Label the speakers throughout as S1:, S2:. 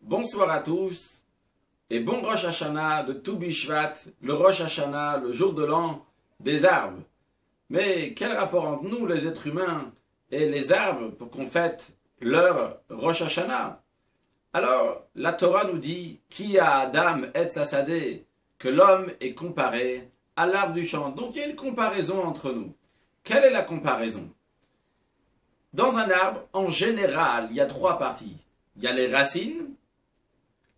S1: Bonsoir à tous et bon Rosh Hashanah de Tou Bishvat, le Rosh Hashanah, le jour de l'an des arbres. Mais quel rapport entre nous, les êtres humains, et les arbres pour qu'on fête leur Rosh Hashanah? Alors, la Torah nous dit Ki a Adam et Sasadeh, que l'homme est comparé à l'arbre du champ. Donc il y a une comparaison entre nous. Quelle est la comparaison? Dans un arbre, en général, il y a trois parties. Il y a les racines.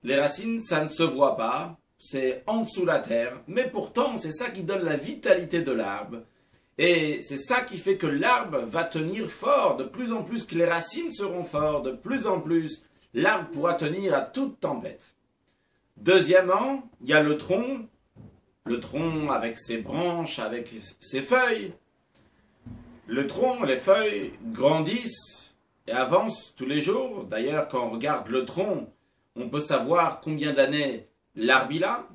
S1: Les racines, ça ne se voit pas, c'est en dessous de la terre, mais pourtant, c'est ça qui donne la vitalité de l'arbre. Et c'est ça qui fait que l'arbre va tenir fort, de plus en plus que les racines seront fortes, de plus en plus, l'arbre pourra tenir à toute tempête. Deuxièmement, il y a le tronc avec ses branches, avec ses feuilles. Le tronc, les feuilles grandissent et avancent tous les jours. D'ailleurs, quand on regarde le tronc, on peut savoir combien d'années l'arbre il a.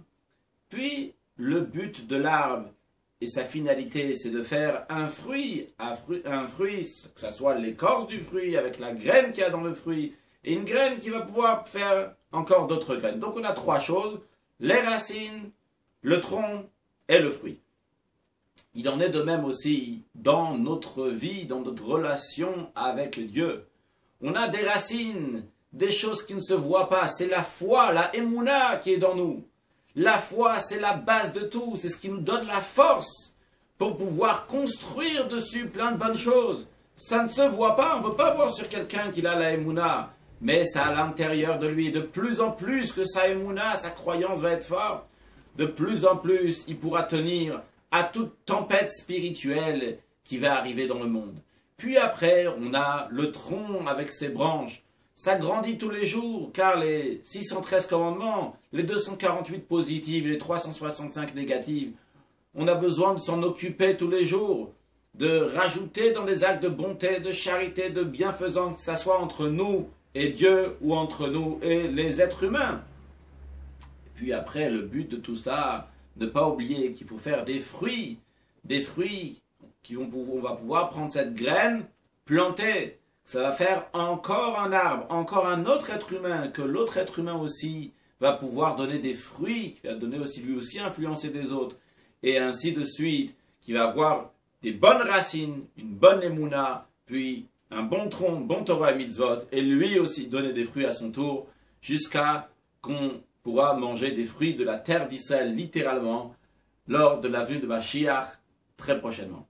S1: Puis, le but de l'arbre et sa finalité, c'est de faire un fruit, que ce soit l'écorce du fruit avec la graine qu'il y a dans le fruit, et une graine qui va pouvoir faire encore d'autres graines. Donc on a trois choses, les racines, le tronc et le fruit. Il en est de même aussi dans notre vie, dans notre relation avec Dieu. On a des racines, des choses qui ne se voient pas. C'est la foi, la émouna qui est dans nous. La foi, c'est la base de tout. C'est ce qui nous donne la force pour pouvoir construire dessus plein de bonnes choses. Ça ne se voit pas. On ne peut pas voir sur quelqu'un qu'il a la émouna. Mais ça à l'intérieur de lui. De plus en plus que sa émouna, sa croyance va être forte, de plus en plus il pourra tenir à toute tempête spirituelle qui va arriver dans le monde. Puis après, on a le tronc avec ses branches. Ça grandit tous les jours, car les 613 commandements, les 248 positives, les 365 négatives, on a besoin de s'en occuper tous les jours, de rajouter dans des actes de bonté, de charité, de bienfaisance, que ce soit entre nous et Dieu ou entre nous et les êtres humains. Et puis après, le but de tout ça, ne pas oublier qu'il faut faire des fruits on va pouvoir prendre cette graine, planter. Ça va faire encore un arbre, encore un autre être humain, que l'autre être humain aussi va pouvoir donner des fruits, qui va donner aussi lui aussi influencer des autres, et ainsi de suite, qui va avoir des bonnes racines, une bonne émouna, puis un bon tronc, bon Torah et mitzvot, et lui aussi donner des fruits à son tour, jusqu'à qu'on pourra manger des fruits de la terre d'Israël, littéralement, lors de la venue de Mashiach, très prochainement.